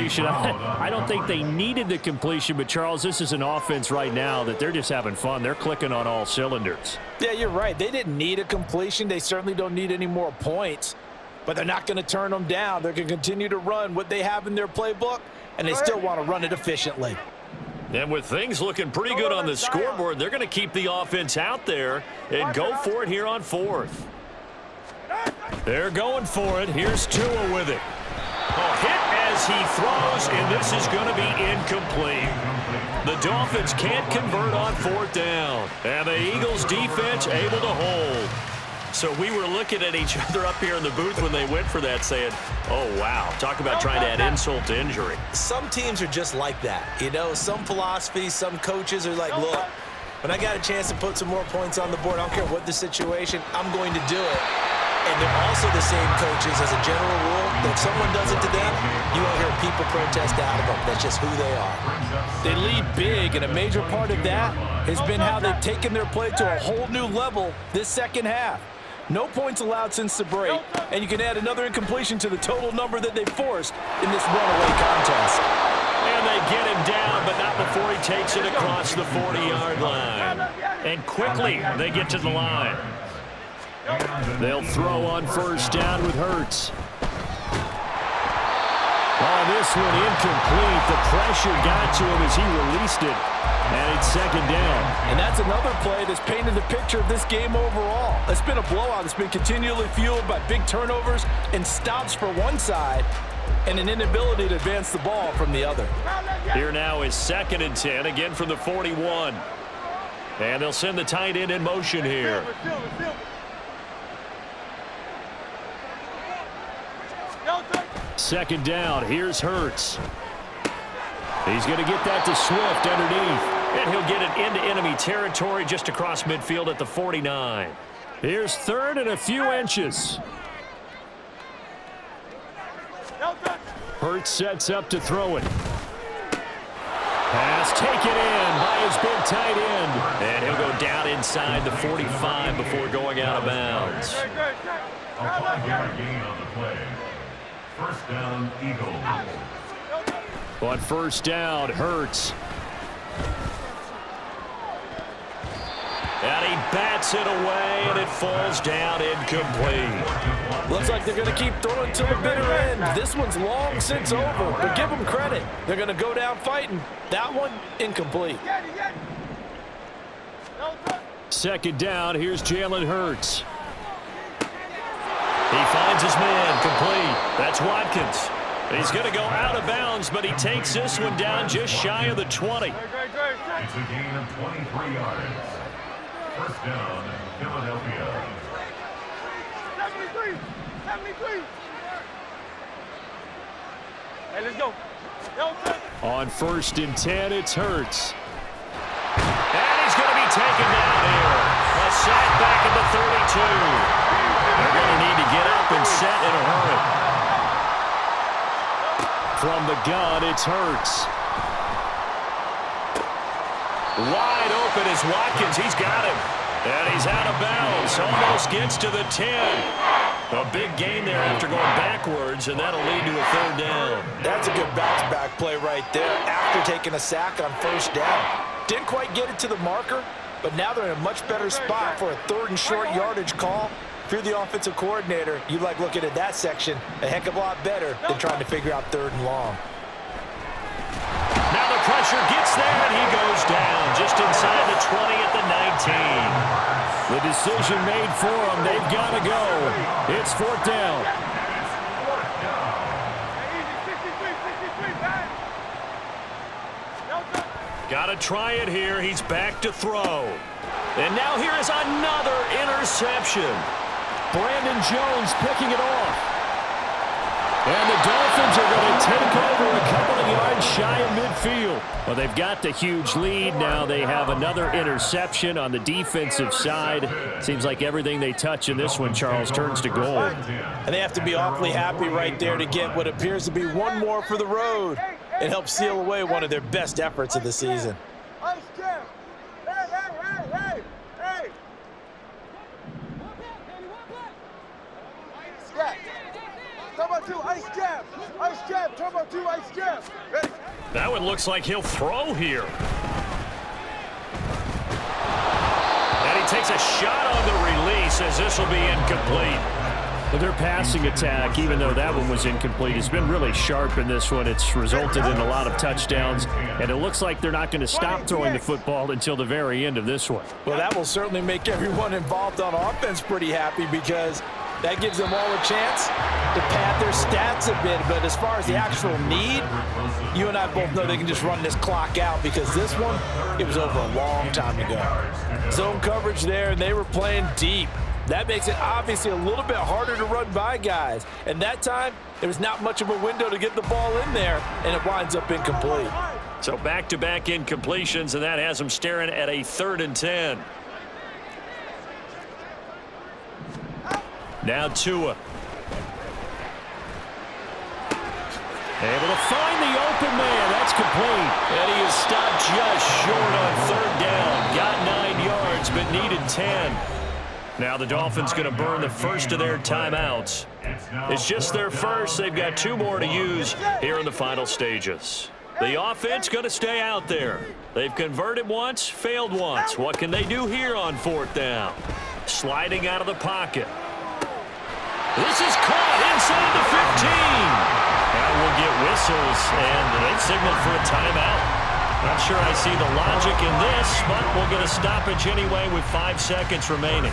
completion. I don't think they needed the completion, but, Charles, this is an offense right now that they're just having fun. They're clicking on all cylinders. Yeah, you're right. They didn't need a completion. They certainly don't need any more points, but they're not going to turn them down. They're going to continue to run what they have in their playbook, and they still want to run it efficiently. And with things looking pretty good on the scoreboard, they're going to keep the offense out there and go for it here on fourth. They're going for it. Here's Tua with it. A hit as he throws, and this is going to be incomplete. The Dolphins can't convert on fourth down, and the Eagles defense able to hold. So we were looking at each other up here in the booth when they went for that saying, oh, wow, talk about trying to add insult to injury. Some teams are just like that. You know, some philosophies, some coaches are like, look, when I got a chance to put some more points on the board, I don't care what the situation, I'm going to do it. And they're also the same coaches as a general rule that if someone does it to them, you won't hear people protest out of them. That's just who they are. They lead big, and a major part of that has been how they've taken their play to a whole new level this second half. No points allowed since the break, and you can add another incompletion to the total number that they forced in this runaway contest. And they get him down, but not before he takes it across the 40-yard line. And quickly, they get to the line. They'll throw on first down with Hurts. Oh, this one incomplete. The pressure got to him as he released it. And it's second down. And that's another play that's painted the picture of this game overall. It's been a blowout. It's been continually fueled by big turnovers and stops for one side and an inability to advance the ball from the other. Here now is 2nd and 10, again from the 41. And they'll send the tight end in motion here. Second down, here's Hurts. He's going to get that to Swift underneath. And he'll get it into enemy territory just across midfield at the 49. Here's 3rd and a few inches. Hurts sets up to throw it. Pass taken in by his big tight end. And he'll go down inside the 45 before going out of bounds. First down, Eagles. On first down, Hurts. And he bats it away, and it falls down incomplete. Looks like they're going to keep throwing to the bitter end. This one's long since over, but give them credit. They're going to go down fighting. That one, incomplete. Second down, here's Jalen Hurts. He finds his man, complete. That's Watkins. He's going to go out of bounds, but he takes this one down just shy of the 20. It's a gain of 23 yards. First down, Philadelphia. 73. Hey, let's go. On 1st and 10, it's Hurts. And he's going to be taken down here. A sack back at the 32. They're going to need to get up and set in a hurry. From the gun, it's Hurts. Wide open is Watkins. He's got him. And he's out of bounds. Almost gets to the 10. A big gain there after going backwards, and that'll lead to a 3rd down. That's a good bounce-back play right there after taking a sack on first down. Didn't quite get it to the marker, but now they're in a much better spot for a 3rd and short yardage call. If you're the offensive coordinator, you like looking at that section a heck of a lot better than trying to figure out 3rd and long. Now the pressure gets there, and he goes down just inside the 20 at the 19. The decision made for them. They've got to go. It's 4th down. Got to try it here. He's back to throw. And now here is another interception. Brandon Jones picking it off. And the Dolphins are going to take over a couple of yards shy of midfield. Well, they've got the huge lead. Now they have another interception on the defensive side. Seems like everything they touch in this one, Charles, turns to gold. And they have to be awfully happy right there to get what appears to be one more for the road. It helps seal away one of their best efforts of the season. two, ice jab, turbo two, ice jab. Ready? That one looks like he'll throw here. And he takes a shot on the release as this will be incomplete. Their passing attack, even though that one was incomplete, has been really sharp in this one. It's resulted in a lot of touchdowns, and it looks like they're not going to stop throwing the football until the very end of this one. Well, that will certainly make everyone involved on offense pretty happy because that gives them all a chance to pad their stats a bit. But as far as the actual need, you and I both know they can just run this clock out because this one, it was over a long time ago. Zone coverage there, and they were playing deep. That makes it obviously a little bit harder to run by guys. And that time, there was not much of a window to get the ball in there, and it winds up incomplete. So back-to-back incompletions, and that has them staring at a 3rd and 10. Now Tua. Able to find the open man. That's complete. And he is stopped just short on 3rd down. Got 9 yards, but needed 10. Now the Dolphins going to burn the first of their timeouts. It's just their first. They've got 2 more to use here in the final stages. The offense going to stay out there. They've converted once, failed once. What can they do here on 4th down? Sliding out of the pocket. This is caught inside the 15. Now we'll get whistles, and they signal for a timeout. Not sure I see the logic in this, but we'll get a stoppage anyway with 5 seconds remaining.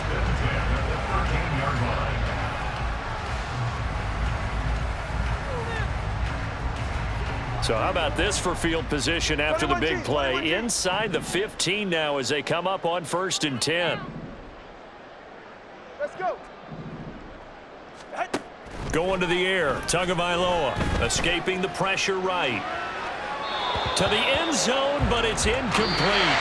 So how about this for field position after the big play? Inside the 15 now as they come up on 1st and 10. Let's go. Going to the air, Tagovailoa escaping the pressure right. To the end zone, but it's incomplete.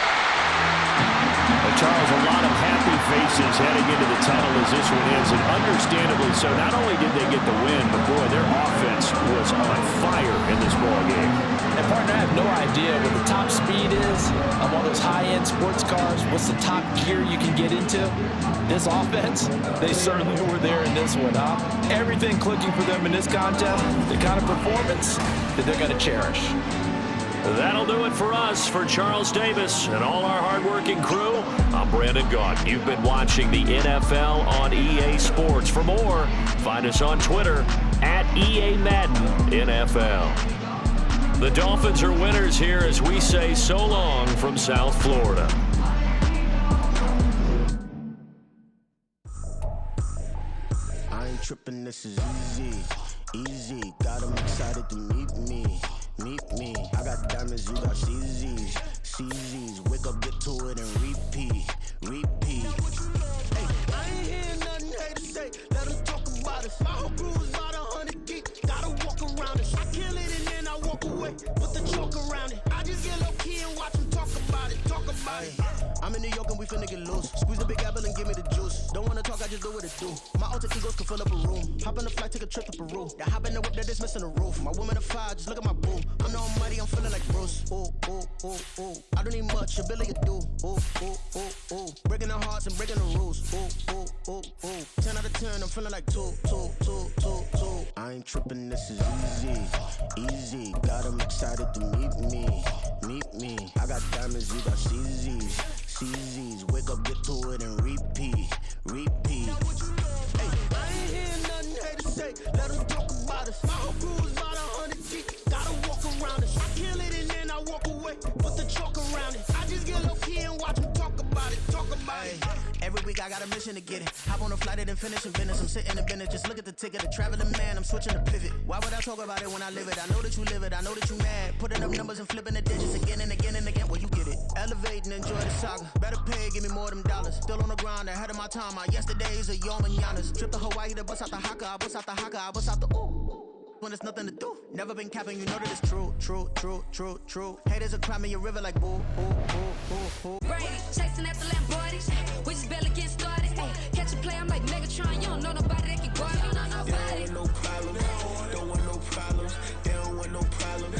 Charles, a lot of happy faces heading into the tunnel as this one ends, and understandably so. Not only did they get the win, but boy, their offense was on fire in this ball game. And partner, I have no idea what the top speed is of all those high-end sports cars. What's the top gear you can get into? This offense, they certainly were there in this one, huh? Everything clicking for them in this contest, the kind of performance that they're going to cherish. That'll do it for us. For Charles Davis and all our hardworking crew, I'm Brandon Gaudin. You've been watching the NFL on EA Sports. For more, find us on Twitter at EA Madden NFL. The Dolphins are winners here as we say so long from South Florida. I ain't tripping, this is easy. Got them excited to meet me. I got diamonds, you got CZs. Wake up, get to it, and repeat. Hey, I ain't hearing nothing haters say. Let them talk about us. My whole crew is about 100 deep. Gotta walk around it. I kill it and then I walk away with the chalk around it. I just get low key and watch them talk about it. I'm in New York and we finna get loose. Squeeze the big apple and give me the juice. Don't wanna talk, I just do what it do. My alter egos can fill up a room. Hop on the flight, take a trip to Peru. That hop in the whip that is missing the roof. My woman a fire, just look at my boo. I'm no money, I'm feeling like Bruce. Ooh. I don't need much, ability to do. Ooh. Breaking the hearts and breaking the rules. Ooh. 10 out of 10, I'm feeling like 2. I ain't tripping, this is easy. Got them excited to meet me. I got diamonds, you got CZs. Wake up, get to it, and repeat. Hey, I ain't hearing nothing haters say. Let them talk about us. My whole crew is about 100 deep. Gotta walk around us. I kill it and then I walk away with the chalk around it. I just get low key and watch them talk about it. Every week I got a mission to get it. Hop on a flight and then finish in business. I'm sitting in business, just look at the ticket. A traveling man, I'm switching to pivot. Why would I talk about it when I live it? I know that you live it, I know that you mad. Putting up numbers and flipping the digits again and again. Well, you get it. Elevate and enjoy the saga. Better pay, give me more them dollars. Still on the grind, ahead of my time. My yesterdays are your mananas. Trip to Hawaii to bust out the haka. I bust out the ooh. When there's nothing to do. Never been capping, you know that it's true. Haters are climbing your river like boo. Rain, chasing after Lamborghinis. We just barely get started. Ay, catch a play, I'm like Megatron. You don't know nobody that can guard. You don't know nobody. No problem. Don't want no problems. They don't want no problems.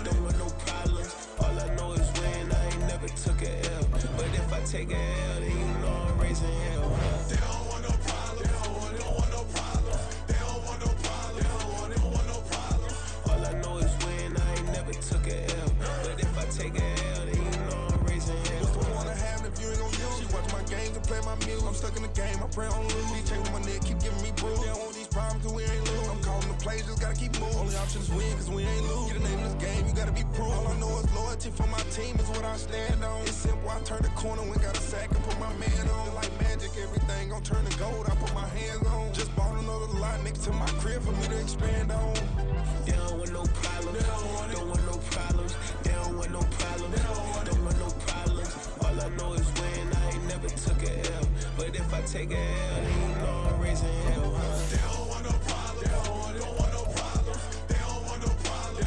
Don't want no problems. All I know is win. I ain't never took a L. But if I take a L, then you know I'm raising hell. They don't want no problems. They don't want no problems. They don't want no problems. play, just gotta keep moving. Only option is win, cause we ain't lose. Get a name in this game, you gotta be proof. All I know is loyalty for my team is what I stand on. It's simple, I turn the corner when got a sack and put my man on. Like magic, everything gon' turn to gold, I put my hands on. Just bought another lot next to my crib for me to expand on. They don't want no problems, don't want no problems. They don't want no problems, don't want no problems. All I know is win, I ain't never took a L. But if I take a L, then you know I'm raising hell, They don't want no problems, they don't want no problems. They don't want no problems, they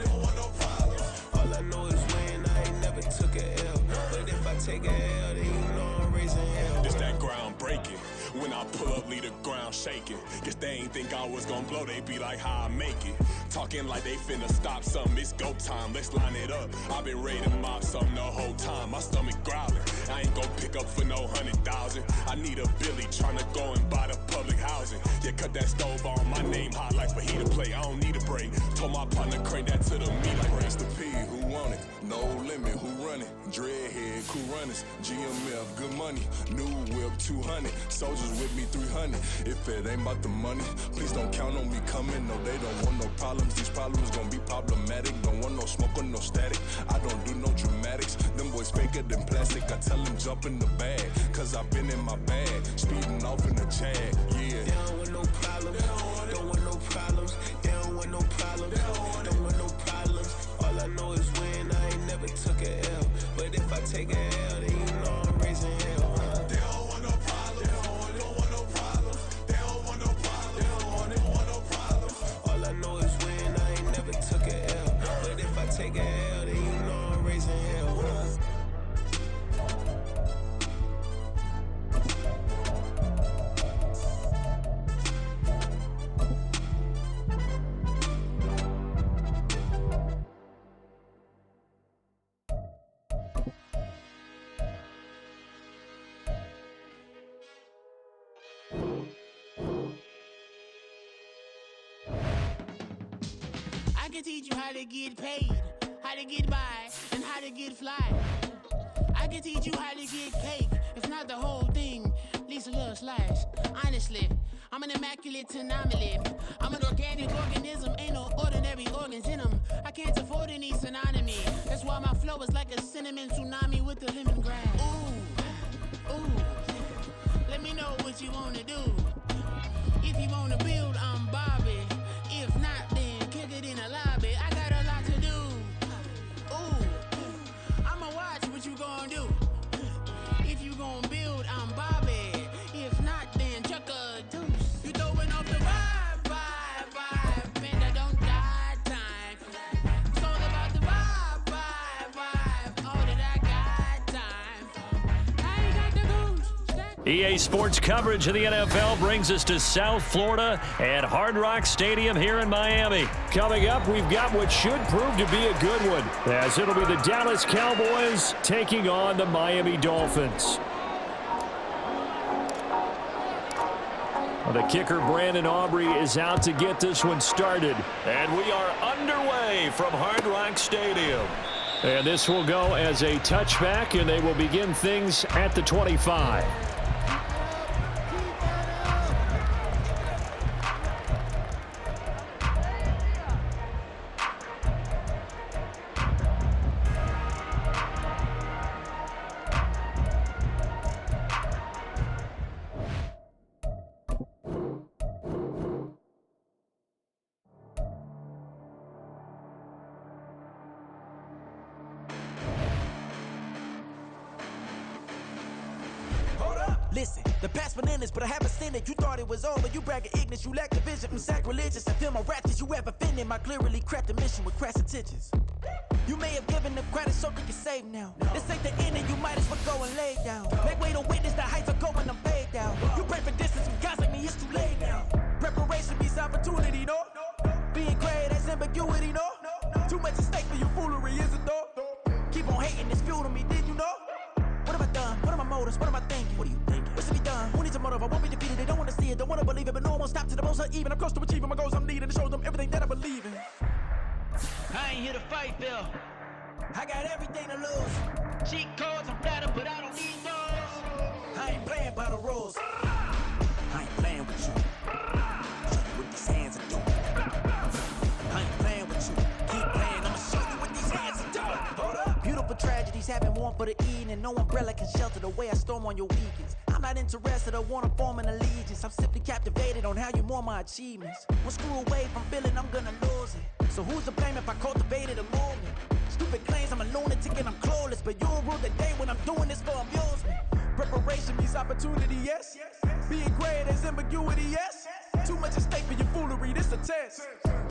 don't want no problems. All I know is win, I ain't never took a L. But if I take a L, then you know I'm raising hell. It's that ground breaking. When I pull up, leave the ground shaking. Guess they ain't think I was gonna blow, they be like, how I make it. Talking like they finna stop something, it's go time, let's line it up. I've been ready to mob something the whole time, my stomach growling. I ain't gon' pick up for no 100,000. I need a Billy tryna go and buy the public housing. Yeah, cut that stove on, my name hot like fajita plate. I don't need a break. Told my partner crank that to the meat like race the P. Who want it? No limit. Who run it? Dreadhead, cool runners. GMF, good money. New whip 200. Soldiers with me 300. If it ain't about the money, please don't count on me coming. No, they don't want no problems. These problems gon' be problematic. Don't want no smoke or no static. I don't do no dramatics. Them boys faker than plastic. I tell them jump in the bag, cause I've been in my bag. Speeding off in the Jag, yeah. They don't want no problems. Don't want no problems. They don't want no problems. Don't want no problems. All I know is win. I ain't never took a L. But if I take a L, then you know I'm raising hell. They don't want no problems. They don't want no problems. They don't want no problems. They don't want no problems. All I know is win. I ain't never took a L. But if I take a L, then you know I'm raising hell. I can teach you how to get paid, how to get by, and how to get fly. I can teach you how to get cake, if not the whole thing, at least a little slice. Honestly, I'm an immaculate anomaly. I'm an organic organism, ain't no ordinary organs in them. I can't afford any synonymy. That's why my flow is like a cinnamon tsunami with the lemongrass. Ooh, ooh, let me know what you wanna do. If you wanna build, I'm Bobby. If not, then kick it in the lobby. I got a lot to do. Ooh, I'ma watch what you gon' do. If you gon' build, I'm Bobby. If not, then chuck a deuce. You throwing off the vibe, and I don't die time. It's all about the vibe, all that I got time. I ain't got the goose. EA Sports coverage of the NFL brings us to South Florida at Hard Rock Stadium here in Miami. Coming up, we've got what should prove to be a good one, as it'll be the Dallas Cowboys taking on the Miami Dolphins. Well, the kicker, Brandon Aubrey, is out to get this one started. And we are underway from Hard Rock Stadium. And this will go as a touchback, and they will begin things at the 25. Listen, the past bananas, but I haven't seen it. You thought it was over, you bragging ignorance, you lack the vision from sacrilegious. I feel my raptors, you ever offended my clearly crafted mission with crass intentions. You may have given them credit so they can save now. This ain't the end and you might as well go and lay down. Make way to witness the heights are going, I'm fade down. You pray for distance from guys like me, it's too late now. Preparation beats opportunity, no? Being great, that's ambiguity, no? Too much at stake for your foolery, is it though? Keep on hating, it's fuel to me, did you know? What have I done? What are my motives? What am I thinking? What are you thinking? What's to be done? Who needs a motive? I won't be defeated. They don't want to see it, don't want to believe it, but no one will stop to the most even. I'm close to achieving my goals. I'm needing to show them everything that I believe in. I ain't here to fight, Bill. I got everything to lose. Cheat codes, I'm flattered, but I don't need those. I ain't playing by the rules. I ain't playing with you. Show you what these hands are doing. born for the evening. No umbrella can shelter the way I storm on your weekends. I'm not interested, I wanna form an allegiance. I'm simply captivated on how you more my achievements. One screw away from feeling I'm gonna lose it. So who's to blame if I cultivated a movement? Stupid claims I'm a lunatic and I'm clueless, but you'll rule the day when I'm doing this for amusement. Preparation means opportunity, yes. Being great is ambiguity, yes. Too much at stake for your foolery, this a test.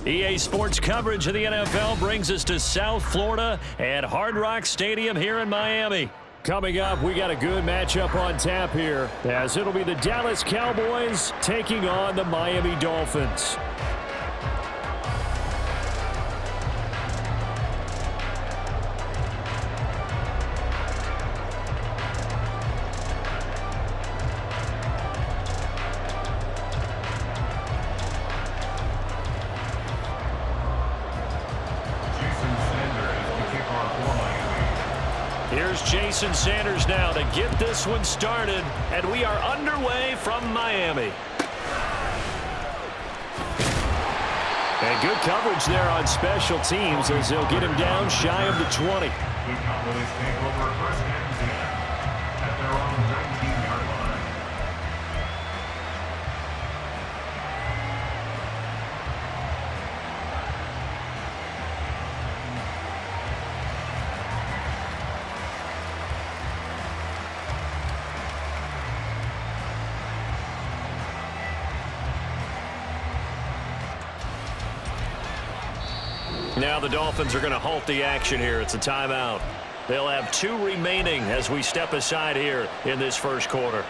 EA Sports coverage of the NFL brings us to South Florida at Hard Rock Stadium here in Miami. Coming up, we got a good matchup on tap here, as it'll be the Dallas Cowboys taking on the Miami Dolphins. Here's Jason Sanders now to get this one started, and we are underway from Miami. And good coverage there on special teams as they'll get him down shy of the 20. The Cowboys take over first and 10 at their own 19-yard line. Now the Dolphins are going to halt the action here. It's a timeout. They'll have 2 remaining as we step aside here in this first quarter.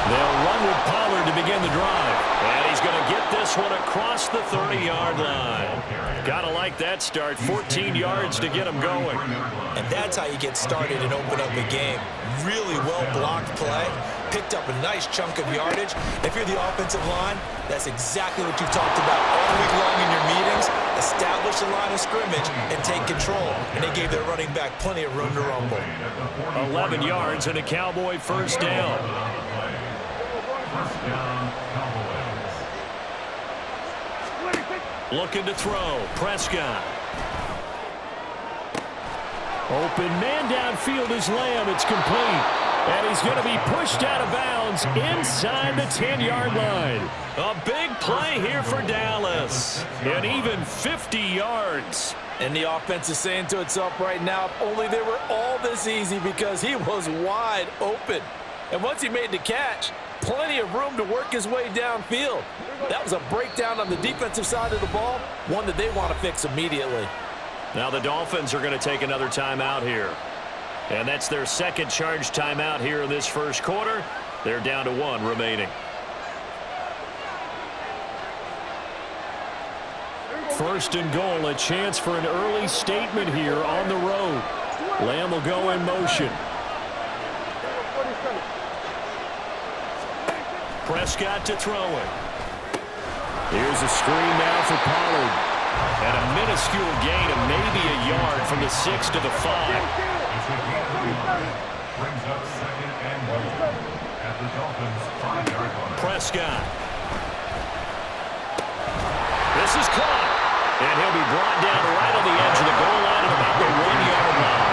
They'll run with Pollard to begin the drive. And he's going to get this one across the 30-yard line. Gotta like that start. 14 yards to get him going. And that's how you get started and open up a game. Really well-blocked play. Picked up a nice chunk of yardage. If you're the offensive line, that's exactly what you've talked about all week long in your meetings. Establish the line of scrimmage and take control. And they gave their running back plenty of room to rumble. 11 yards and a Cowboy first down. First down, Cowboys. Looking to throw. Prescott. Open man downfield is Lamb. It's complete. And he's going to be pushed out of bounds inside the 10-yard line. A big play here for Dallas. And even 50 yards. And the offense is saying to itself right now, if only they were all this easy, because he was wide open. And once he made the catch, plenty of room to work his way downfield. That was a breakdown on the defensive side of the ball, one that they want to fix immediately. Now the Dolphins are going to take another timeout here. And that's their second charge timeout here in this first quarter. They're down to 1 remaining. First and goal, a chance for an early statement here on the road. Lamb will go in motion. Prescott to throw it. Here's a screen now for Pollard. And a minuscule gain of maybe a yard from the 6 to the 5. Brings up second and goal at the Dolphins' 5-yard line. Prescott. This is caught. And he'll be brought down right on the edge of the goal line at about the 1-yard line.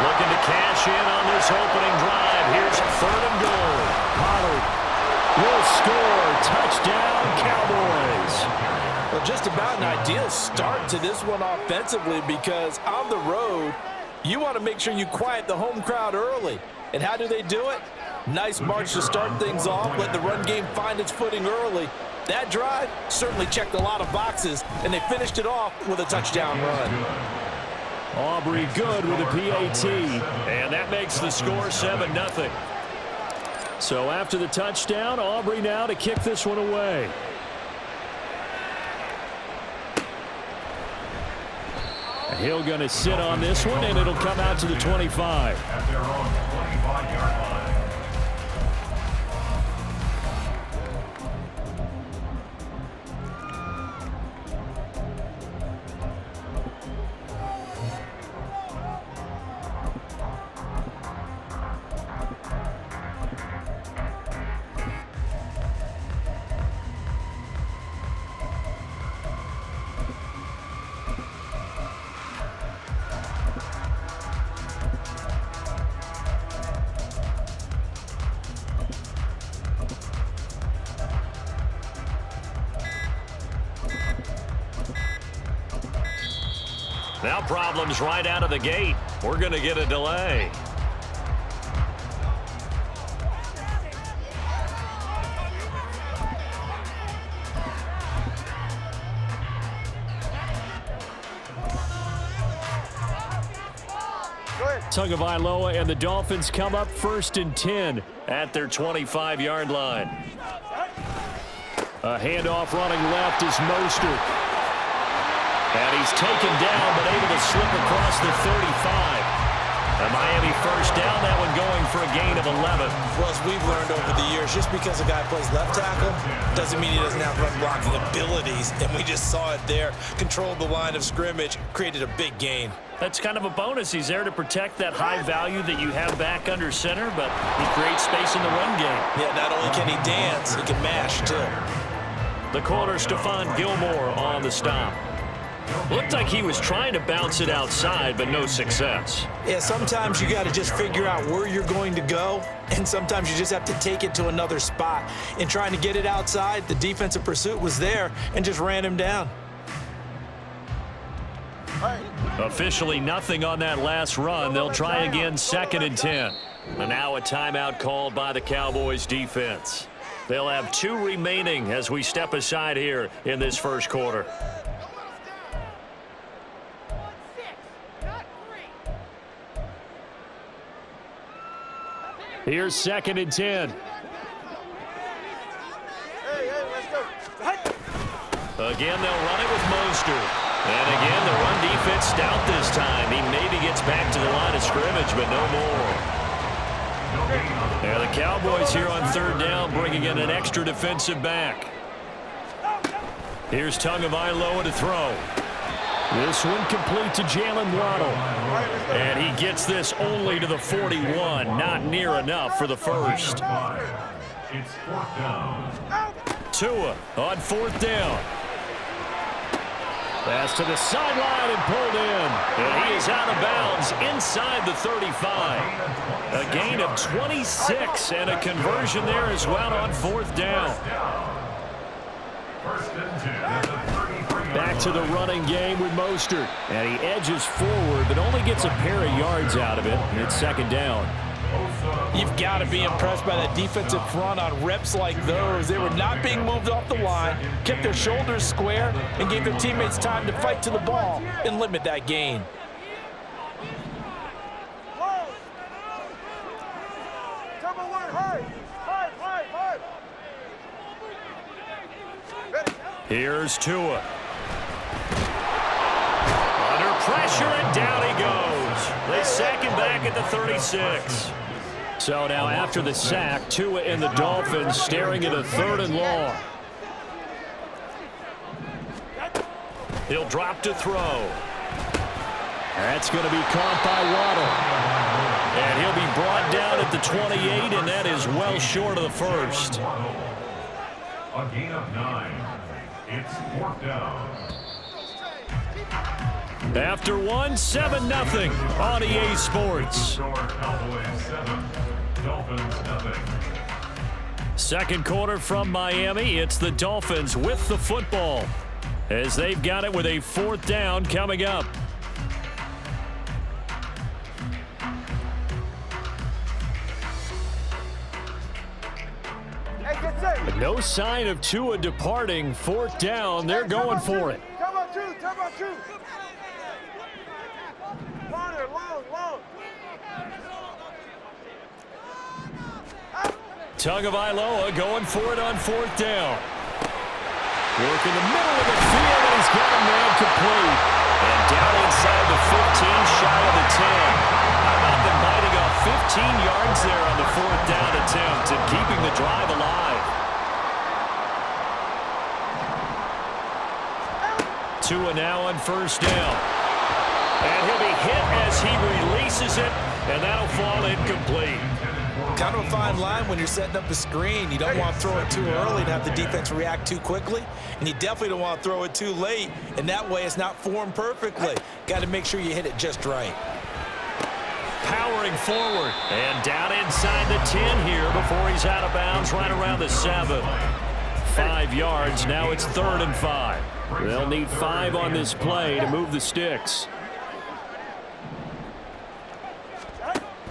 Looking to cash in on this opening drive. Here's 3rd and goal. Pollard will score. Touchdown, Cowboys. Well, just about an ideal start to this one offensively, because on the road, you want to make sure you quiet the home crowd early. And how do they do it? Nice march to start things off. Let the run game find its footing early. That drive certainly checked a lot of boxes, and they finished it off with a touchdown run. Aubrey good with a PAT. And that makes the score 7-0. So after the touchdown, Aubrey now to kick this one away. He'll going to sit on this one, and it'll come out to the 25. At their own 25-yard line. Now problems right out of the gate. We're going to get a delay. Tagovailoa and the Dolphins come up 1st and 10 at their 25-yard line. A handoff running left is Mostert. And he's taken down, but able to slip across the 35. A Miami first down, that one going for a gain of 11. Well, as we've learned over the years, just because a guy plays left tackle doesn't mean he doesn't have run blocking abilities. And we just saw it there. Controlled the line of scrimmage, created a big gain. That's kind of a bonus. He's there to protect that high value that you have back under center, but he creates space in the run game. Yeah, not only can he dance, he can mash, too. The corner, Stephon Gilmore, on the stop. Looked like he was trying to bounce it outside, but no success. Yeah, sometimes you got to just figure out where you're going to go, and sometimes you just have to take it to another spot. In trying to get it outside, the defensive pursuit was there and just ran him down. Officially nothing on that last run. They'll try again 2nd and 10. And now a timeout called by the Cowboys defense. They'll have 2 remaining as we step aside here in this first quarter. Here's 2nd and 10. Again, they'll run it with Mostert. And again, the run defense stout this time. He maybe gets back to the line of scrimmage, but no more. And the Cowboys here on 3rd down, bringing in an extra defensive back. Here's Tagovailoa to throw. This one complete to Jalen Waddle. And he gets this only to the 41. Not near enough for the first. It's 4th down. Tua on 4th down. Pass to the sideline and pulled in. And he is out of bounds inside the 35. A gain of 26 and a conversion there as well on 4th down. 1st and 10 at the 33. Back to the running game with Mostert. And he edges forward, but only gets a pair of yards out of it. And it's 2nd down. You've got to be impressed by that defensive front on reps like those. They were not being moved off the line, kept their shoulders square, and gave their teammates time to fight to the ball and limit that gain. Here's Tua. Under pressure, and down he goes. They sack him back at the 36. So now after the sack, Tua and the Dolphins staring at a 3rd and long. He'll drop to throw. That's going to be caught by Waddle. And he'll be brought down at the 28, and that is well short of the first. A gain of 9. It's 4th down. After 1, 7-0 on EA Sports. Cowboys 7, Dolphins nothing. Second quarter from Miami. It's the Dolphins with the football as they've got it with a 4th down coming up. But no sign of Tua departing. 4th down. They're going for it. Tagovailoa going for it on 4th down. Work in the middle of the field, and he's got a man complete. And down inside the 15, shy of the 10. How about them biting off 15 yards there on the 4th down attempt and keeping the drive alive? Tua now on 1st down. And he'll be hit as he releases it, and that'll fall incomplete. Kind of a fine line when you're setting up a screen. You don't want to throw it too early and have the defense react too quickly. And you definitely don't want to throw it too late, and that way it's not formed perfectly. Got to make sure you hit it just right. Powering forward, and down inside the 10 here before he's out of bounds right around the 7. 5 yards, now it's 3rd and 5. They'll need 5 on this play to move the sticks.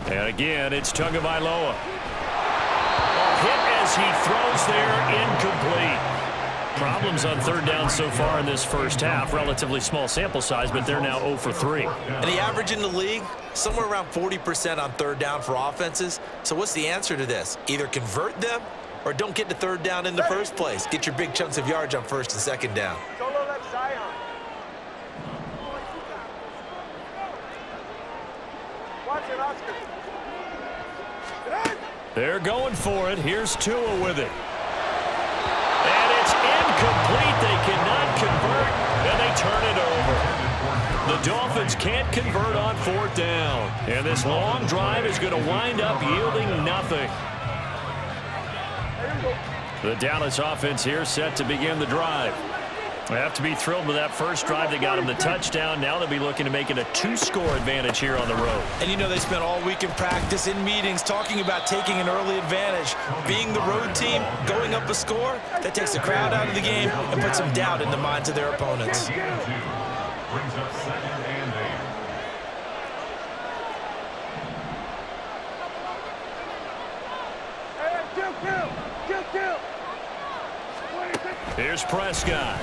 And again, it's Tagovailoa. A hit as he throws there, incomplete. Problems on 3rd down so far in this first half. Relatively small sample size, but they're now 0 for 3. And the average in the league, somewhere around 40% on 3rd down for offenses. So what's the answer to this? Either convert them or don't get to 3rd down in the first place. Get your big chunks of yards on 1st and 2nd down. Solo left Zion. Watch it, Oscar. They're going for it. Here's Tua with it. And it's incomplete. They cannot convert, and they turn it over. The Dolphins can't convert on 4th down. And this long drive is going to wind up yielding nothing. The Dallas offense here set to begin the drive. They have to be thrilled with that first drive. They got them the touchdown. Now they'll be looking to make it a 2-score advantage here on the road. And you know they spent all week in practice, in meetings, talking about taking an early advantage. Being the road team, going up a score, that takes the crowd out of the game and puts some doubt in the minds of their opponents. Brings up 2nd and 8. Hey, kill. Here's Prescott.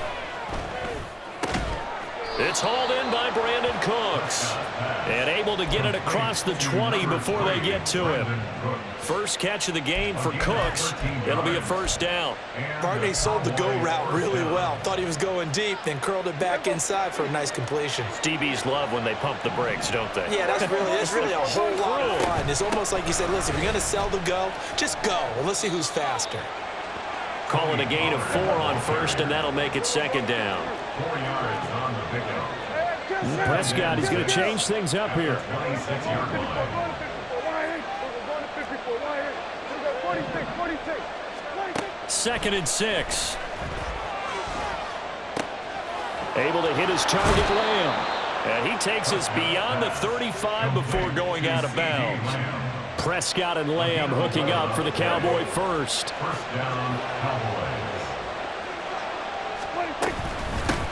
It's hauled in by Brandon Cooks. And able to get it across the 20 before they get to him. First catch of the game for Cooks. It'll be a 1st down. Barney sold the go route really well. Thought he was going deep, then curled it back inside for a nice completion. DBs love when they pump the brakes, don't they? Yeah, that's really a whole lot of fun. It's almost like you said, listen, if you're going to sell the go, just go. Well, let's see who's faster. Calling a gain of 4 on 1st, and that'll make it 2nd down. 4 yards on the pickup. Prescott, he's going to change things up here. 26-yard line. 2nd and 6. Able to hit his target, Lamb. And he takes us beyond the 35 before going out of bounds. Prescott and Lamb hooking up for the Cowboy first. 1st down, Cowboys.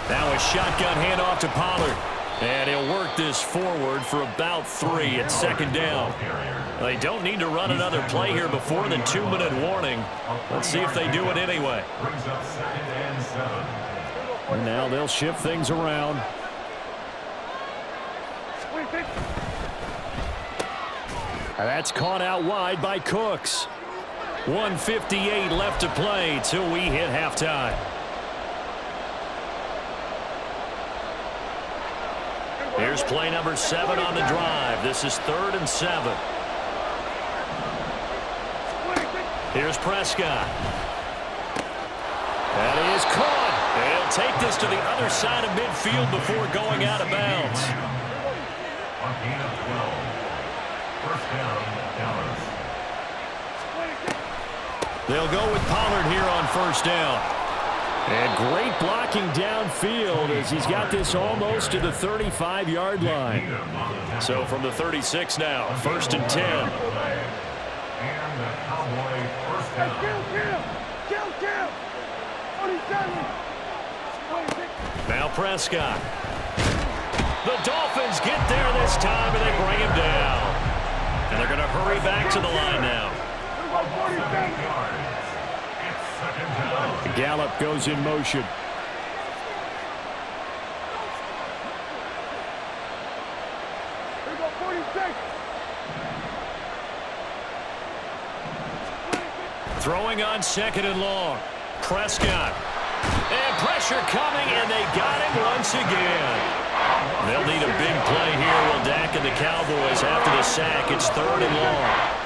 Now a shotgun handoff to Pollard. And he'll work this forward for about 3 at 2nd down. They don't need to run another play here before the 2-minute warning. Let's see if they do it anyway. Brings up 2nd and 7. And now they'll shift things around. And that's caught out wide by Cooks. 1:58 left to play till we hit halftime. Here's play number 7 on the drive. This is 3rd and 7. Here's Prescott. And he is caught. He'll take this to the other side of midfield before going out of bounds. On gain of 12. 1st down, Dallas. They'll go with Pollard here on 1st down. And great blocking downfield as he's got this almost to the 35-yard line. So from the 36 now, 1st and 10. And the Cowboy 1st down. Kill. 47. Now Prescott. The Dolphins get there this time, and they bring him down. And they're going to hurry back to the line now. 7 yards. It's 2nd down. Gallup goes in motion. Throwing on 2nd and long. Prescott. And pressure coming, and they got him once again. They'll need a big play here. Will Dak and the Cowboys after the sack. It's 3rd and long.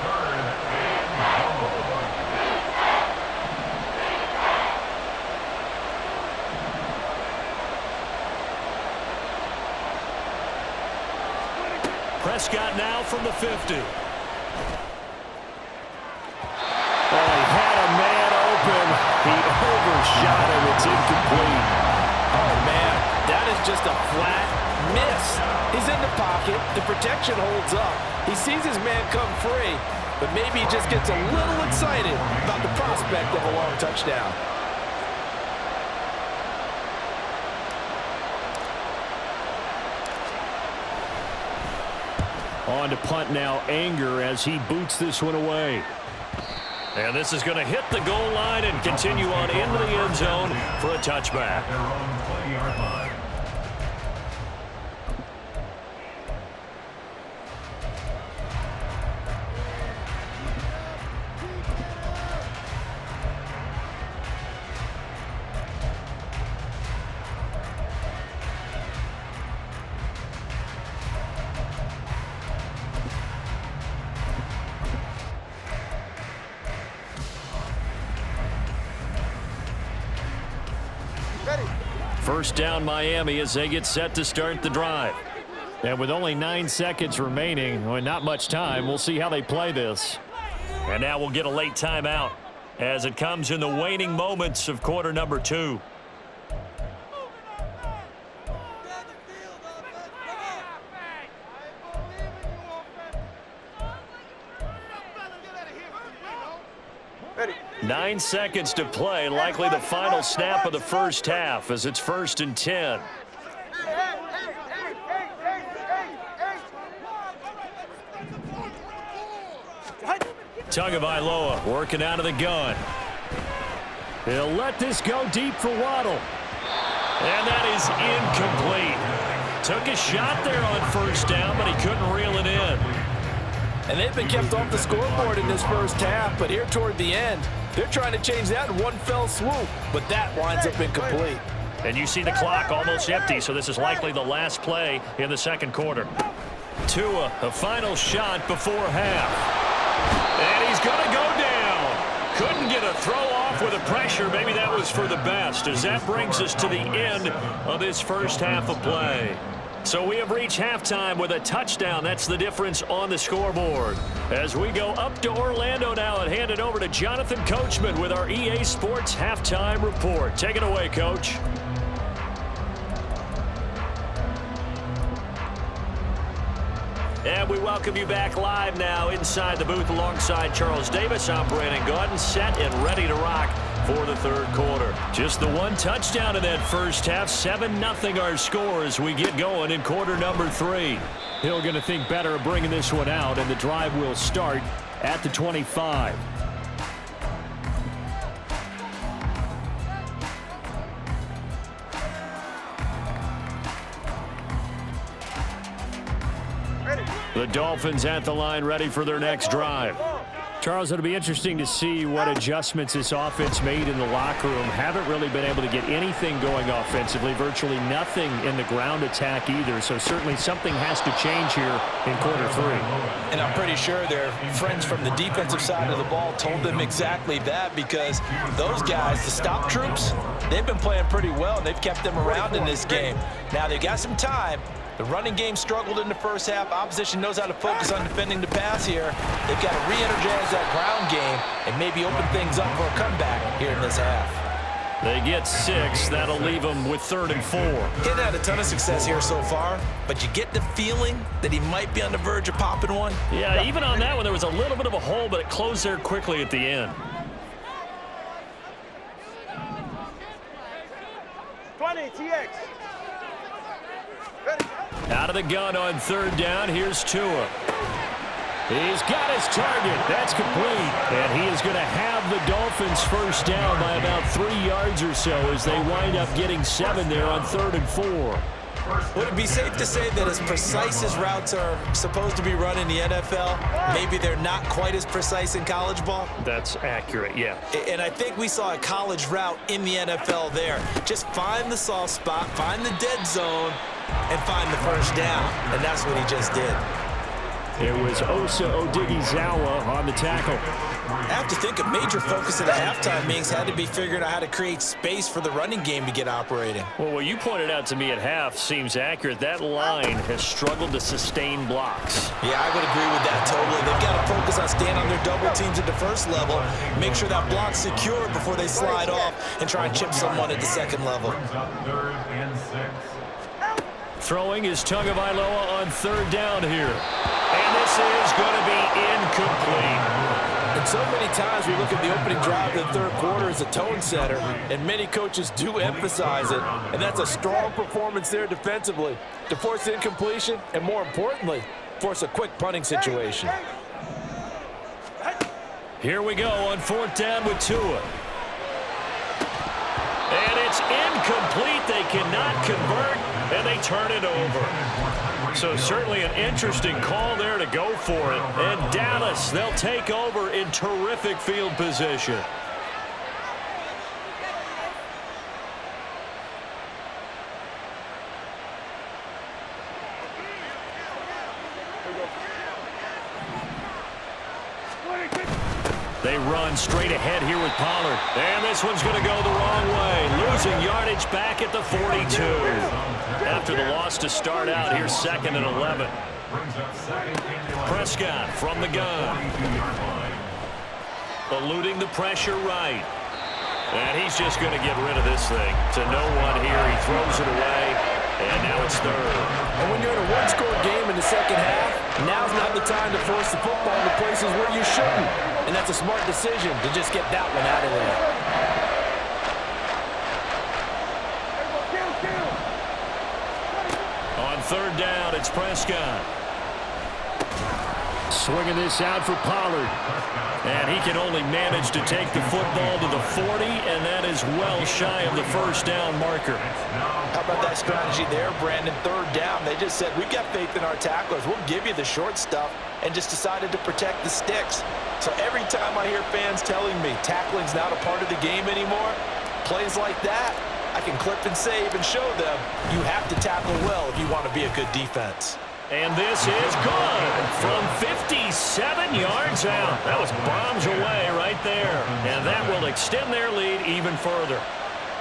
Prescott now from the 50. Oh, he had a man open. He overshot him. It's incomplete. Oh, man, that is just a flat miss. He's in the pocket. The protection holds up. He sees his man come free, but maybe he just gets a little excited about the prospect of a long touchdown. On to punt now, Anger, as he boots this one away. And this is going to hit the goal line and continue on into the end zone for a touchback. Their own 20-yard line. First down Miami as they get set to start the drive. And with only 9 seconds remaining, well, not much time, we'll see how they play this. And now we'll get a late timeout as it comes in the waning moments of quarter number 2. Ready. 9 seconds to play, likely the final snap of the first half as it's 1st and 10. Tagovailoa working out of the gun. He'll let this go deep for Waddle. And that is incomplete. Took a shot there on first down, but he couldn't reel it in. And they've been kept off the scoreboard in this first half, but here toward the end, they're trying to change that in one fell swoop, but that winds up incomplete. And you see the clock almost empty, so this is likely the last play in the second quarter. Tua, a final shot before half. And he's going to go down. Couldn't get a throw off with the pressure. Maybe that was for the best, as that brings us to the end of this first half of play. So we have reached halftime with a touchdown. That's the difference on the scoreboard. As we go up to Orlando now and hand it over to Jonathan Coachman with our EA Sports Halftime Report. Take it away, Coach. And we welcome you back live now inside the booth alongside Charles Davis. I'm Brandon Gaudin, set and ready to rock for the third quarter. Just the one touchdown in that first half. 7-0 our score as we get going in quarter number 3. Hill going to think better of bringing this one out, and the drive will start at the 25. The Dolphins at the line, ready for their next drive. Charles, it'll be interesting to see what adjustments this offense made in the locker room. Haven't really been able to get anything going offensively, virtually nothing in the ground attack either. So certainly something has to change here in quarter 3. And I'm pretty sure their friends from the defensive side of the ball told them exactly that, because those guys, the stop troops, they've been playing pretty well, and they've kept them around in this game. Now they've got some time. The running game struggled in the first half. Opposition knows how to focus on defending the pass here. They've got to re-energize that ground game and maybe open things up for a comeback here in this half. They get 6. That'll leave them with 3rd and 4. He hasn't had a ton of success here so far, but you get the feeling that he might be on the verge of popping one. Yeah, even on that one, there was a little bit of a hole, but it closed there quickly at the end. 20, TX. Ready. Out of the gun on 3rd down. Here's Tua. He's got his target. That's complete. And he is going to have the Dolphins first down by about 3 yards or so as they wind up getting 7 there on 3rd and 4. Would it be safe to say that as precise as routes are supposed to be run in the NFL, maybe they're not quite as precise in college ball? That's accurate, yeah. And I think we saw a college route in the NFL there. Just find the soft spot, find the dead zone, and find the first down, and that's what he just did. It was Osa Odighizuwa on the tackle. I have to think a major focus of the halftime meetings had to be figuring out how to create space for the running game to get operating. Well, what you pointed out to me at half seems accurate. That line has struggled to sustain blocks. Yeah, I would agree with that totally. They've got to focus on staying on their double teams at the first level, make sure that block's secure before they slide off and try and chip someone at the second level. Throwing is Tagovailoa on third down here. And this is going to be incomplete. And so many times we look at the opening drive of the third quarter as a tone setter, and many coaches do emphasize it, and that's a strong performance there defensively to force incompletion and, more importantly, force a quick punting situation. Here we go on fourth down with Tua. And it's incomplete. They cannot convert, and they turn it over. So certainly an interesting call there to go for it. And Dallas, they'll take over in terrific field position. They run straight ahead here with Pollard. And this one's going to go the wrong way. Losing yardage back at the 42. After the loss to start out, here's 2nd and 11. Prescott from the gun. Eluding the pressure right. And he's just going to get rid of this thing. To no one here. He throws it away. And now it's third. And when you're in a one-score game in the second half, now's not the time to force the football into places where you shouldn't. And that's a smart decision to just get that one out of there. On third down, it's Prescott. Swinging this out for Pollard. And he can only manage to take the football to the 40, and that is well shy of the first down marker. How about that strategy there, Brandon? Third down, they just said, we've got faith in our tacklers. We'll give you the short stuff, and just decided to protect the sticks. So every time I hear fans telling me tackling's not a part of the game anymore, plays like that, I can clip and save and show them you have to tackle well if you want to be a good defense. And this is good from 57 yards out. That was bombs away right there. And that will extend their lead even further.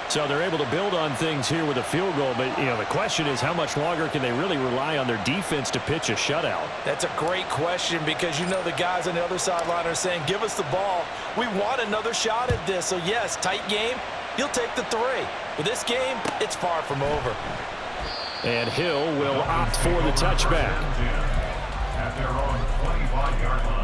So they're able to build on things here with a field goal. But, you know, the question is how much longer can they really rely on their defense to pitch a shutout? That's a great question because, you know, the guys on the other sideline are saying, give us the ball. We want another shot at this. So, yes, tight game, you'll take the 3. But this game, it's far from over. And Hill will opt for the touchback. At their own 25-yard line.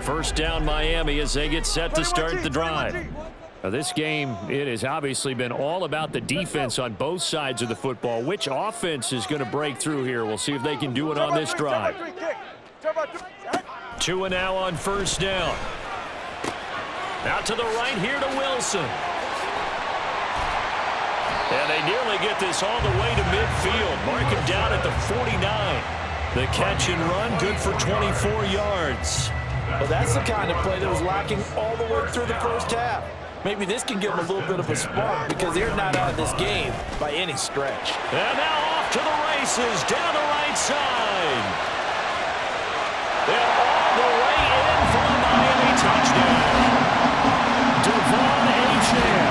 First down Miami as they get set to start the drive. Now this game, it has obviously been all about the defense on both sides of the football. Which offense is going to break through here? We'll see if they can do it on this drive. Tua now on first down. Out to the right here to Wilson. And they nearly get this all the way to midfield. Mark him down at the 49. The catch and run, good for 24 yards. Well, that's the kind of play that was lacking all the way through the first half. Maybe this can give them a little bit of a spark because they're not out of this game by any stretch. And now off to the races down the right side. And all the way in for the Miami touchdown. Devon Achane,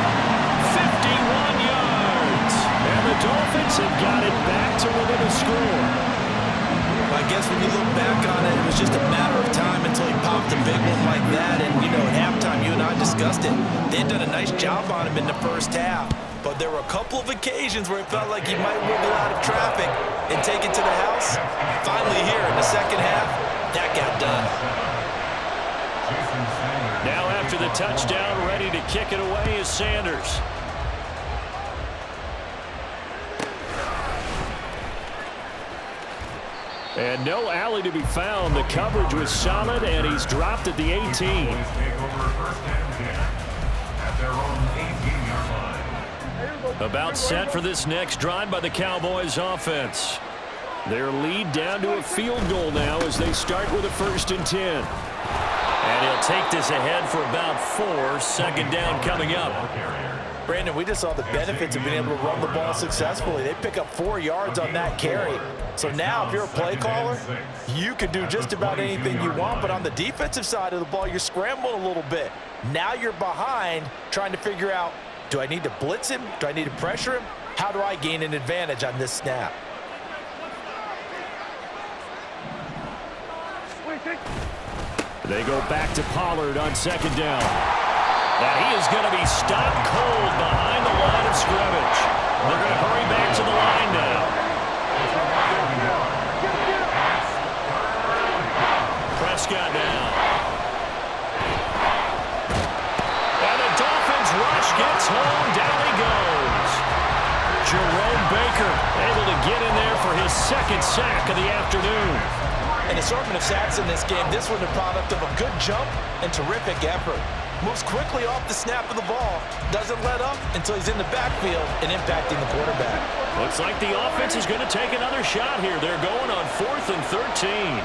51 yards. And the Dolphins have got it back to within a score. I guess when you look back on it, it was just a matter of time until he popped a big one like that. And, you know, at halftime, you and I discussed it. They'd done a nice job on him in the first half. But there were a couple of occasions where it felt like he might wiggle out of traffic and take it to the house. Finally here in the second half, that got done. Now after the touchdown, ready to kick it away is Sanders. And no alley to be found. The coverage was solid, and he's dropped at the 18. About set for this next drive by the Cowboys offense. Their lead down to a field goal now as they start with a 1st and 10. And he'll take this ahead for about 4. Second down coming up. Brandon, we just saw the benefits of being able to run the ball successfully. They pick up 4 yards on that carry. So now if you're a play caller, you can do just about anything you want. But on the defensive side of the ball, you're scrambling a little bit. Now you're behind trying to figure out, do I need to blitz him? Do I need to pressure him? How do I gain an advantage on this snap? They go back to Pollard on second down. And he is going to be stopped cold behind the line of scrimmage. They're going to hurry back to the line now. Prescott now. And the Dolphins rush gets home. Down he goes. Jerome Baker able to get in there for his second sack of the afternoon. An assortment of sacks in this game. This one a product of a good jump and terrific effort. Moves quickly off the snap of the ball. Doesn't let up until he's in the backfield and impacting the quarterback. Looks like the offense is going to take another shot here. They're going on 4th and 13.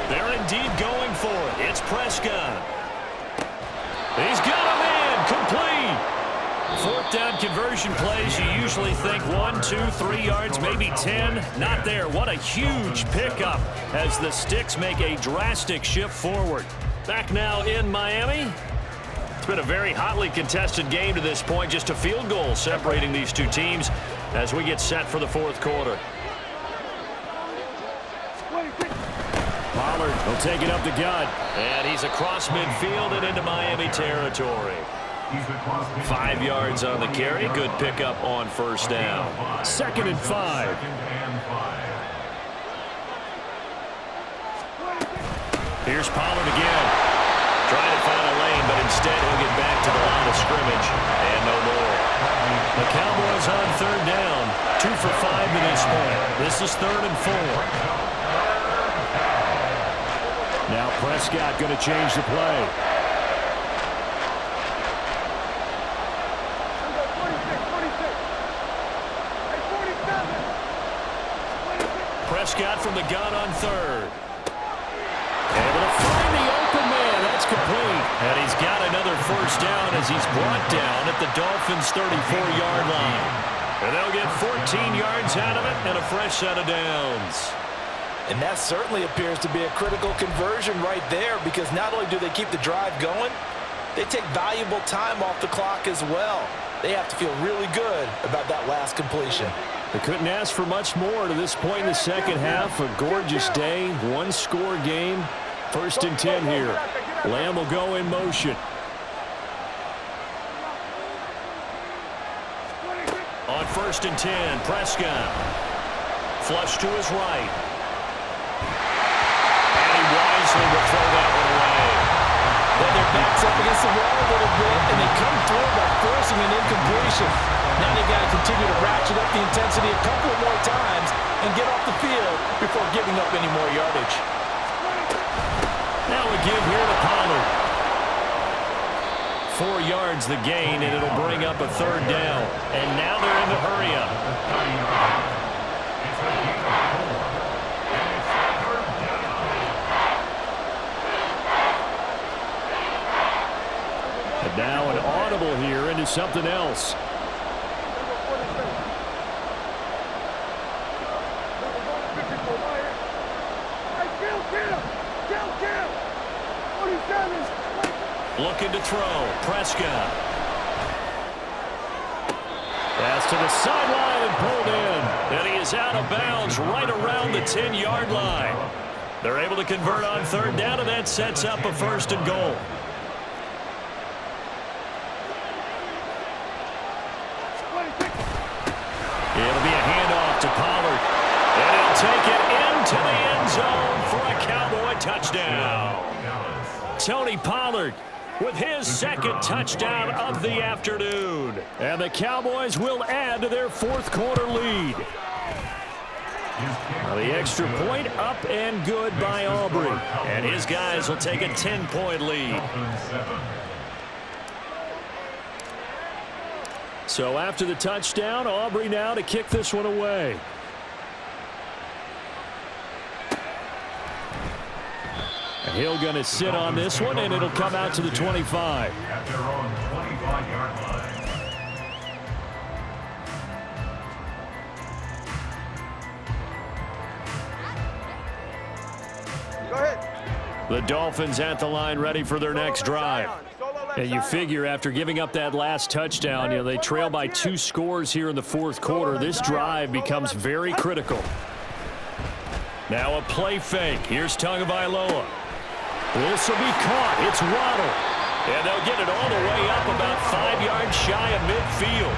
They're indeed going for it. It's Prescott. He's got a man. Complete. 4th down conversion plays, you usually think 1, 2, 3 yards, maybe 10. Not there. What a huge pickup as the Sticks make a drastic shift forward. Back now in Miami. It's been a very hotly contested game to this point. Just a field goal separating these two teams as we get set for the 4th quarter. Pollard will take it up the gut. And he's across midfield and into Miami territory. 5 yards on the carry. Good pickup on first down. 2nd and 5. Here's Pollard again. Trying to find a lane, but instead he'll get back to the line of scrimmage. And no more. The Cowboys on 3rd down. 2 for 5 to this point. This is 3rd and 4. Now Prescott going to change the play. Prescott from the gun on 3rd. Able to find the open man. That's complete. And he's got another first down as he's brought down at the Dolphins' 34-yard line. And they'll get 14 yards out of it and a fresh set of downs. And that certainly appears to be a critical conversion right there, because not only do they keep the drive going, they take valuable time off the clock as well. They have to feel really good about that last completion. They couldn't ask for much more to this point in the second half. A gorgeous day, 1-score game. 1st and 10 here. Lamb will go in motion. On 1st and 10, Prescott. Flush to his right. And he wisely will throw that one away. Well, their back's up against the wall a little bit, and they come through by forcing an incompletion. Now they've got to continue to ratchet up the intensity a couple of more times and get off the field before giving up any more yardage. Now we give here to Pollard. 4 yards the gain, and it'll bring up a 3rd down. And now they're in the hurry up. And now an audible here into something else. Looking to throw. Prescott. Pass to the sideline and pulled in. And he is out of bounds right around the 10-yard line. They're able to convert on 3rd down, and that sets up a 1st and goal. It'll be a handoff to Pollard. And he'll take it into the end zone for a Cowboy touchdown. Tony Pollard with his 2nd touchdown of the afternoon. And the Cowboys will add to their 4th quarter lead. Now the extra point up and good by Aubrey. And his guys will take a 10-point lead. So after the touchdown, Aubrey now to kick this one away. He'll going to sit on this one, and it'll come out to the 25. At their own 25-yard line. Go ahead. The Dolphins at the line ready for their next drive. And you figure after giving up that last touchdown, they trail by 2 scores here in the fourth quarter. This drive becomes very critical. Now a play fake. Here's Tagovailoa. This will be caught. It's Waddle. And they'll get it all the way up about 5 yards shy of midfield.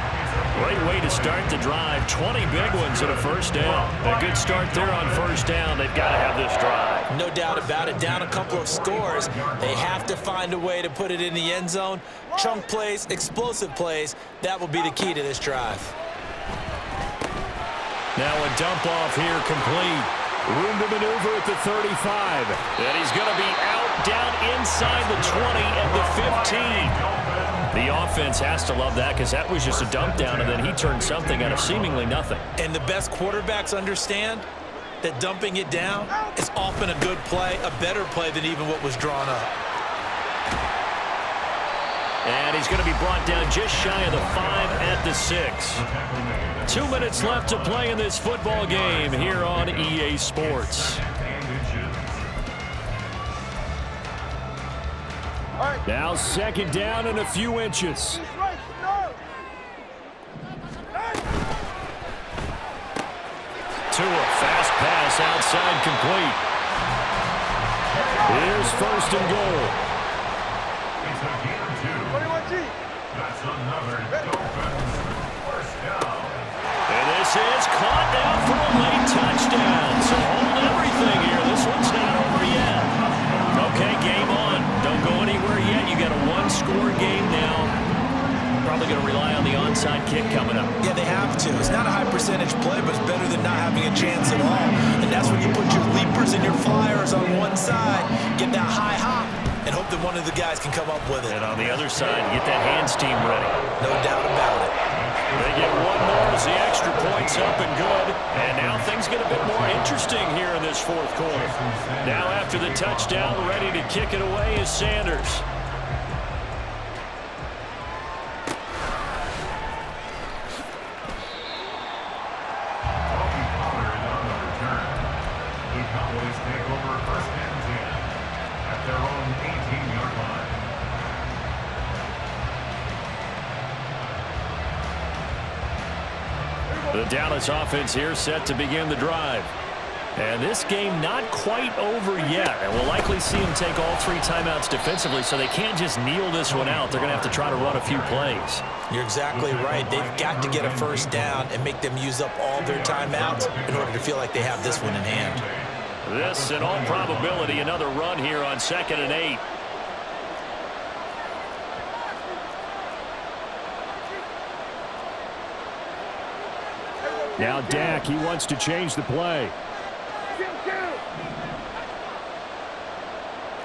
Great way to start the drive. 20 big ones and a first down. A good start there on first down. They've got to have this drive. No doubt about it. Down a couple of scores. They have to find a way to put it in the end zone. Chunk plays, explosive plays. That will be the key to this drive. Now a dump off here complete. Room to maneuver at the 35. And he's going to be out down inside the 20 at the 15. The offense has to love that because that was just a dump down, and then he turned something out of seemingly nothing. And the best quarterbacks understand that dumping it down is often a good play, a better play than even what was drawn up. And he's going to be brought down just shy of the 5 at the 6. 2 minutes left to play in this football game here on EA Sports. Now second down and a few inches. Tua, fast pass outside complete. Here's first and goal. It's a gain of 2. That's another Dolphins first down. And this is caught down for a late touchdown. So hold everything here. This one's not over yet. Okay, game on. Don't go anywhere yet. You got a 1-score game now. Probably going to rely on the onside kick coming up. Yeah, they have to. It's not a high percentage play, but it's better than not having a chance at all. And that's when you put your leapers and your flyers on one side, get that high hop, and hope that one of the guys can come up with it. And on the other side, get that hands team ready. No doubt about it. They get one more as the extra point's up and good. And now things get a bit more interesting here in this fourth quarter. Now after the touchdown, ready to kick it away is Sanders. The Dallas offense here set to begin the drive. And this game not quite over yet. And we'll likely see them take all 3 timeouts defensively, so they can't just kneel this one out. They're going to have to try to run a few plays. You're exactly right. They've got to get a first down and make them use up all their timeouts in order to feel like they have this one in hand. This, in all probability, another run here on 2nd and 8. Now Dak, he wants to change the play. Here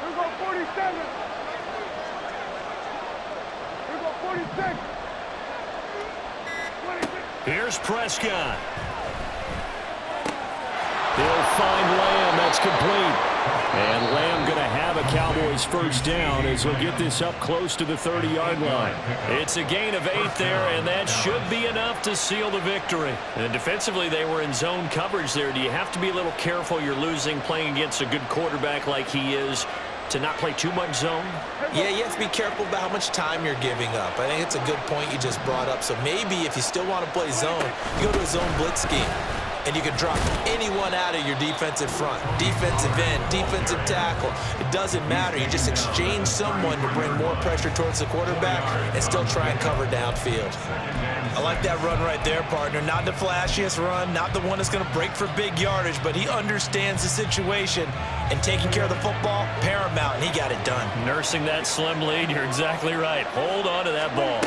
we go 47. Here we go 46. 26. Here's Prescott. He'll find Lamb. That's complete. And Lamb going to have a Cowboys first down as he'll get this up close to the 30-yard line. It's a gain of 8 there, and that should be enough to seal the victory. And defensively, they were in zone coverage there. Do you have to be a little careful? You're losing playing against a good quarterback like he is to not play too much zone? Yeah, you have to be careful about how much time you're giving up. I think it's a good point you just brought up. So maybe if you still want to play zone, you go to a zone blitz scheme. And you can drop anyone out of your defensive front, defensive end, defensive tackle. It doesn't matter. You just exchange someone to bring more pressure towards the quarterback and still try and cover downfield. I like that run right there, partner. Not the flashiest run, not the one that's going to break for big yardage, but he understands the situation, and taking care of the football, paramount, and he got it done. Nursing that slim lead, you're exactly right. Hold on to that ball.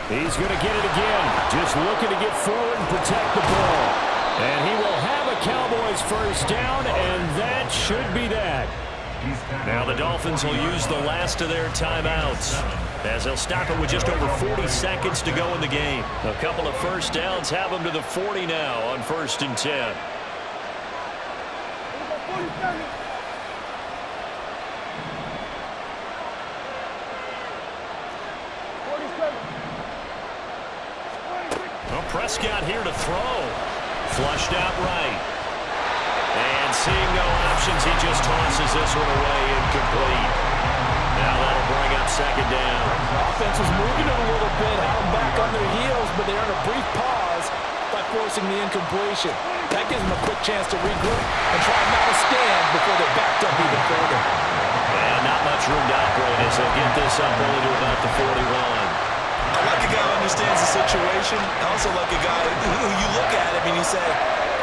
He's going to get it again. Just looking to get forward and protect the ball. And he will have a Cowboys first down, and that should be that. Now the Dolphins will use the last of their timeouts as they'll stop it with just over 40 seconds to go in the game. A couple of first downs have them to the 40 now on 1st and 10. Prescott here to throw. Flushed out right. And seeing no options, he just tosses this one away, incomplete. Now that'll bring up second down. Offense was moving it a little bit, had them back on their heels, but they earned a brief pause by forcing the incompletion. That gives them a quick chance to regroup and try not to stand before they're backed up even further. And not much room to operate as they'll get this up only to about the 41. I like a guy who understands the situation. I also like a guy who you look at him and you say,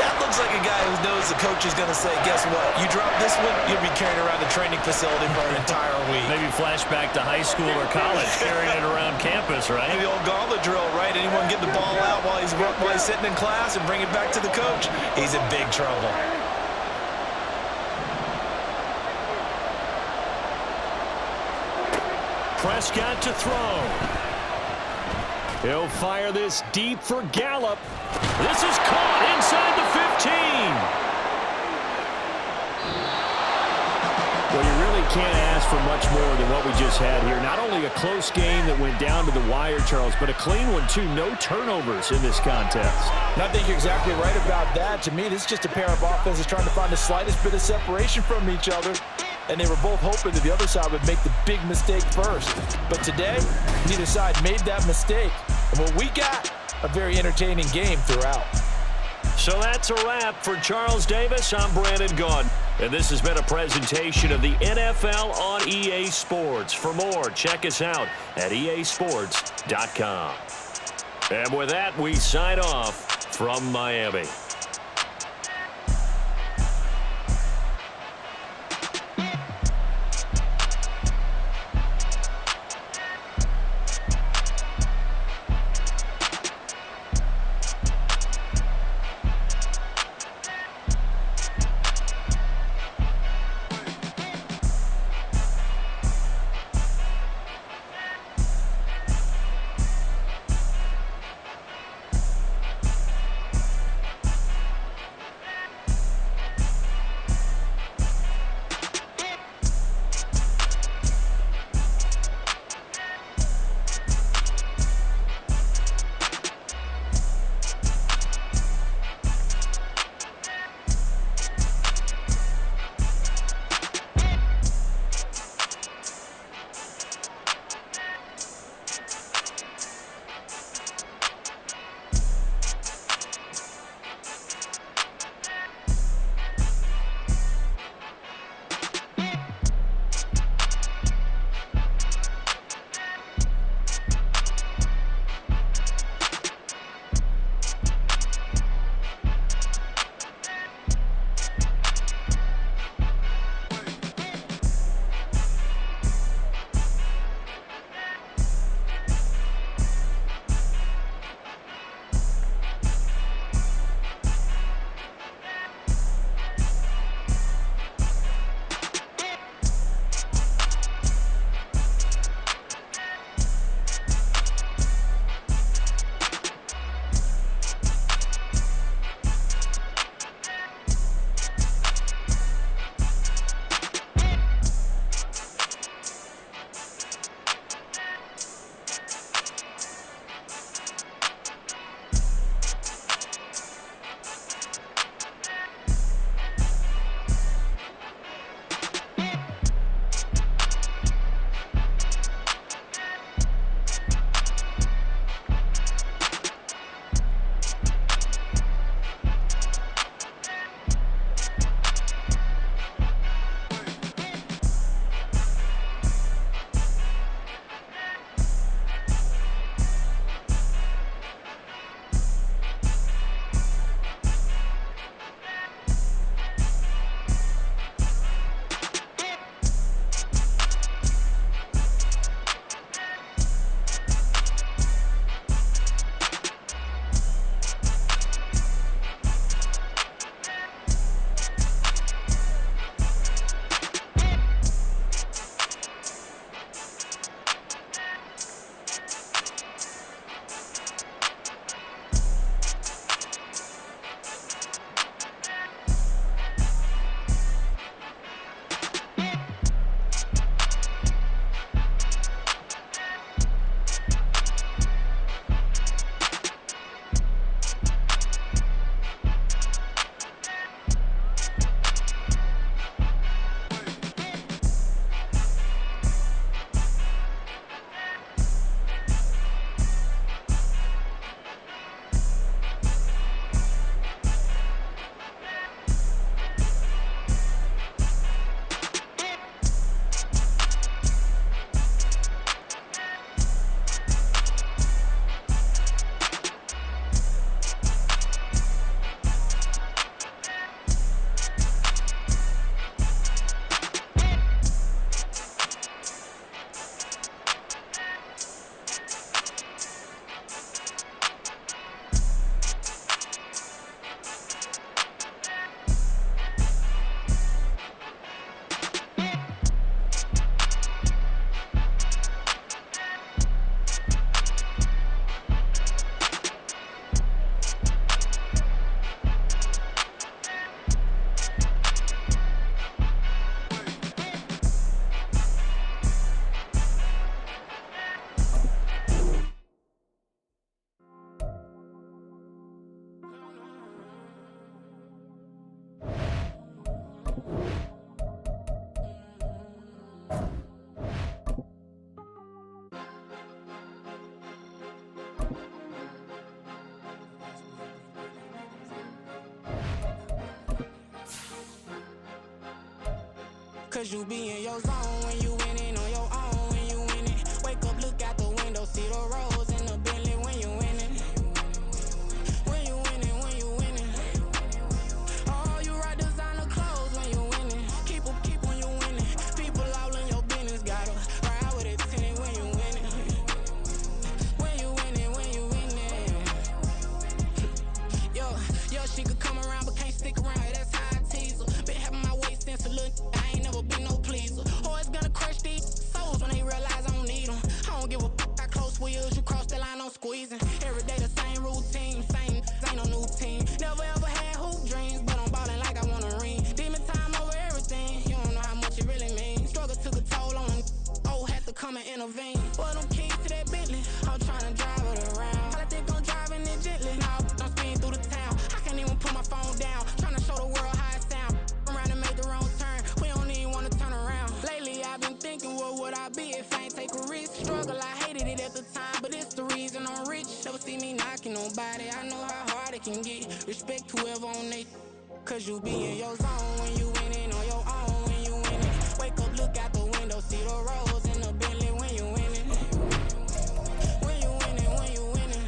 that looks like a guy who knows the coach is going to say, guess what? You drop this one, you'll be carrying around the training facility for an entire week. Maybe flashback to high school or college, carrying it around campus, right? Maybe the old gauntlet drill, right? Anyone get the ball out while he's sitting in class and bring it back to the coach? He's in big trouble. Prescott to throw. He'll fire this deep for Gallup. This is caught inside the 15. Well, you really can't ask for much more than what we just had here. Not only a close game that went down to the wire, Charles, but a clean one, too. No turnovers in this contest. And I think you're exactly right about that. To me, this is just a pair of offenses trying to find the slightest bit of separation from each other. And they were both hoping that the other side would make the big mistake first. But today, neither side made that mistake. And what we got, a very entertaining game throughout. So that's a wrap for Charles Davis. I'm Brandon Gaudin. And this has been a presentation of the NFL on EA Sports. For more, check us out at easports.com. And with that, we sign off from Miami. Cause you be in your zone when you winning on your own when you winning. Wake up, look out the window, see the roads in the Bentley when you winning. When you winning, when you winning. Oh, you rock designer clothes when you winning. Keep when you winning. People all in your business, gotta ride with it tinted when you winning. When you winning, when you winning. Yo, she could come around but can't stick around. That's how I tease her. Been having my waist since a little. I ain't never been no pleaser. Always gonna crush these souls when they realize I don't need them. I don't give a got close wheels. You cross the line, I'm squeezing. Every day the same routine, same ain't no new team. Never ever had hoop dreams, but I'm ballin' like I want a ring. Demon time over everything. You don't know how much it really means. Struggle took a toll on them. Oh, had to come and intervene. Boy, them keys to that Bentley. I'm tryna drive it around. I think I'm driving it gently. Now I'm speeding through the town. I can't even put my phone down. Tryna show the world how it sound. Around and make the wrong turn. We don't even wanna turn around. Lately I've been thinking, what would I be if I ain't take a risk? Struggle, I hated it at the time, but it's the reason I'm rich. Never see me knocking nobody. I know how hard it can get. Respect whoever on they. Cause you be in your zone when you winning on your own when you winning. Wake up, look out the window, see the roads in the Bentley when you winning. When you winning, when you winning.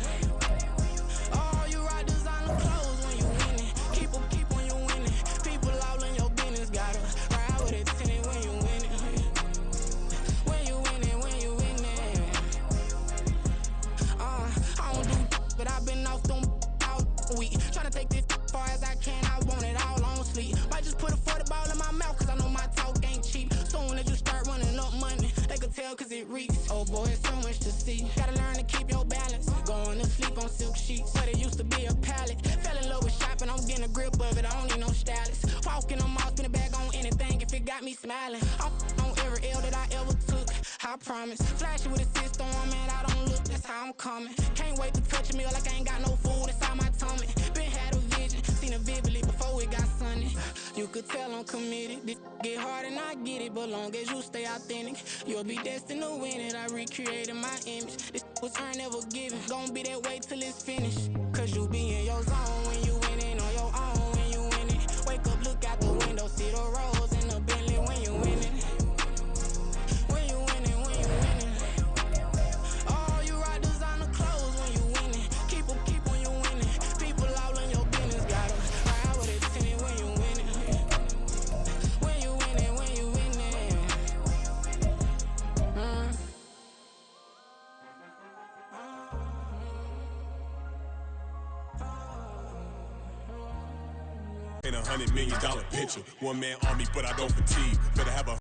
Oh, you rock designer clothes when you winning. Keep when you winning. People all in your business, gotta ride with it tinted when you winning. When you winning, when you winning. I don't do, but I've been off them all week. Tryna take this far as I can, I want it all on sleep. Might just put a 40 ball in my mouth, cause I know my talk ain't cheap. Soon as you start running up money, they could tell cause it reeks. Oh boy, it's so much to see. Gotta learn to keep your balance. Going to sleep on silk sheets, but it used to be a pallet. Fell in love with shopping, I'm getting a grip of it, I don't need no stylist. Walking them all, spin it back on anything if it got me smiling. I'm on every L that I ever took, I promise. Flashy with a system, man, I don't look, that's how I'm coming. Can't wait to touch a meal like I ain't got no food inside my tummy. Been had a vision, seen it vividly before it got sunny. You could tell I'm committed. This get hard and I get it, but long as you stay authentic, you'll be destined to win it. I recreated my image. This was earned, never given. Gonna be that way till it's finished. Cause you be in your zone when you winning on your own when you winning. Wake up, look out the window, see the roads in the Bentley when you winning. When you winning, when you winning. Oh, you rock designer clothes when you winning. Keep when you winning. People all in your business, gotta ride with it tinted when you winning. When you winning, when you winning. Ain't $100 million picture. One man army, but I don't fatigue. Better have a